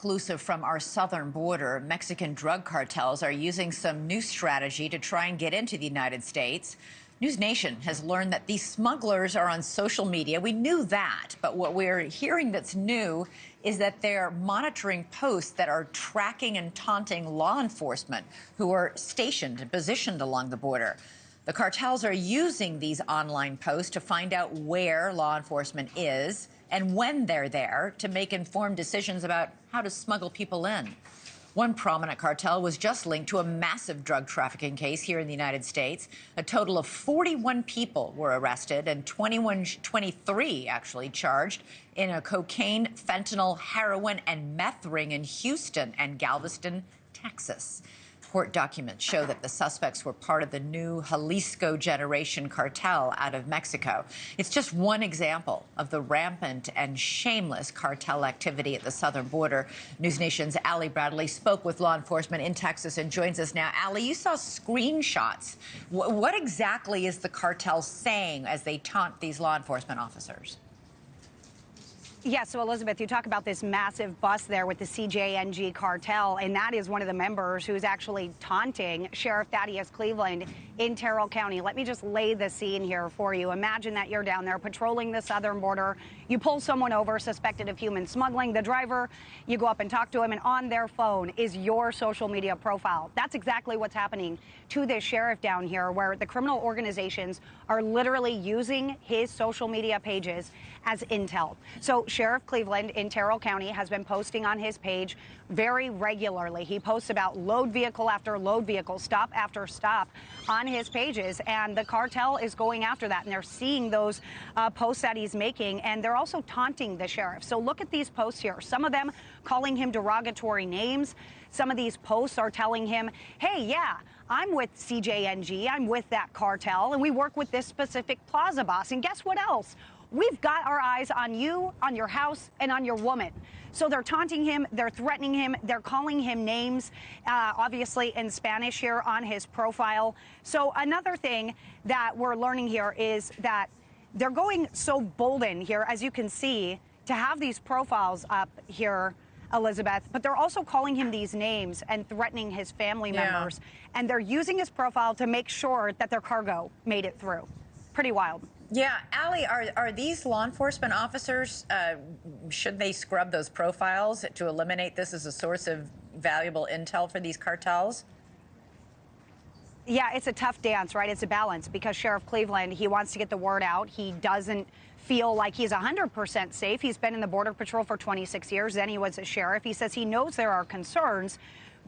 exclusive from our southern border. Mexican drug cartels are using some new strategy to try and get into the United States. NewsNation has learned that these smugglers are on social media. We knew that, but what we're hearing that's new is that they're monitoring posts that are tracking and taunting law enforcement who are stationed and positioned along the border. The cartels are using these online posts to find out where law enforcement is and when they're there to make informed decisions about how to smuggle people in. One prominent cartel was just linked to a massive drug trafficking case here in the United States. A total of 41 people were arrested and 23 actually charged in a cocaine, fentanyl, heroin, and meth ring in Houston and Galveston, Texas. Court documents show that the suspects were part of the new Jalisco generation cartel out of Mexico. It's just one example of the rampant and shameless cartel activity at the southern border. NewsNation's Allie Bradley spoke with law enforcement in Texas and joins us now. Allie, you saw screenshots. What exactly is the cartel saying as they taunt these law enforcement officers? Yeah, so Elizabeth, you talk about this massive bus there with the CJNG cartel, and that is one of the members who's actually taunting Sheriff Thaddeus Cleveland in Terrell County. Let me just lay the scene here for you. Imagine that you're down there patrolling the southern border. You pull someone over suspected of human smuggling. The driver, you go up and talk to him, and on their phone is your social media profile. That's exactly what's happening to this sheriff down here, where the criminal organizations are literally using his social media pages as intel. So Sheriff Cleveland in Terrell County has been posting on his page very regularly. He posts about load vehicle after load vehicle, stop after stop on his pages, and the cartel is going after that, and they're seeing those posts that he's making, and they're also taunting the sheriff. So look at these posts here. Some of them calling him derogatory names. Some of these posts are telling him, hey, yeah, I'm with CJNG, I'm with that cartel, and we work with this specific plaza boss. And guess what else? We've got our eyes on you, on your house, and on your woman. So they're taunting him, they're threatening him, they're calling him names, obviously in Spanish here on his profile. So another thing that we're learning here is that they're going so bolden here, as you can see, to have these profiles up here, Elizabeth, but they're also calling him these names and threatening his family members. And they're using his profile to make sure that their cargo made it through. Pretty wild. Yeah, Allie, are these law enforcement officers, should they scrub those profiles to eliminate this as a source of valuable intel for these cartels? Yeah, it's a tough dance, right? It's a balance because Sheriff Cleveland, he wants to get the word out. He doesn't feel like he's 100% safe. He's been in the Border Patrol for 26 years. Then he was a sheriff. He says he knows there are concerns,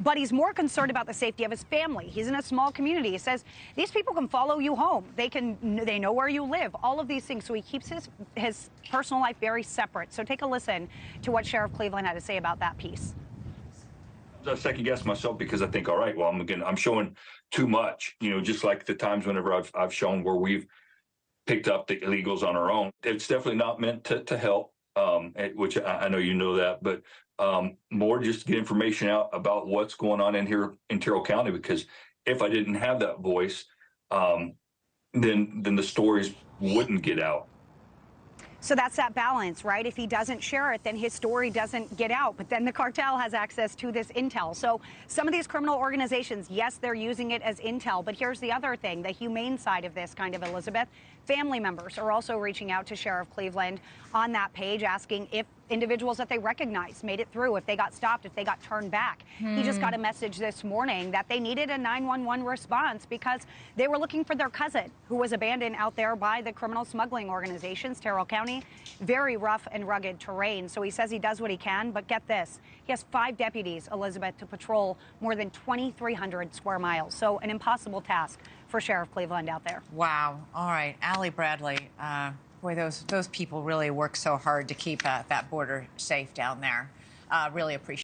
but he's more concerned about the safety of his family. He's in a small community. He says these people can follow you home. They know where you live, all of these things. So he keeps his personal life very separate. So take a listen to what Sheriff Cleveland had to say about that piece. I second guess myself because I think, all right, well, I'm showing too much, just like the times whenever I've shown where we've picked up the illegals on our own. It's definitely not meant to help, which I know you know that, but more just to get information out about what's going on in here in Terrell County, because if I didn't have that voice, then the stories wouldn't get out. So that's that balance, right? If he doesn't share it, then his story doesn't get out. But then the cartel has access to this intel. So some of these criminal organizations, yes, they're using it as intel. But here's the other thing, the humane side of this, kind of, Elizabeth. Family members are also reaching out to Sheriff Cleveland on that page, asking if individuals that they recognize made it through, if they got stopped, if they got turned back. He just got a message this morning that they needed a 911 response because they were looking for their cousin who was abandoned out there by the criminal smuggling organizations. Terrell County, very rough and rugged terrain. So he says he does what he can, but get this, he has 5 deputies, Elizabeth, to patrol more than 2,300 square miles. So an impossible task for Sheriff Cleveland out there. Wow. All right. Allie Bradley, boy, those people really work so hard to keep that border safe down there. Really appreciate it.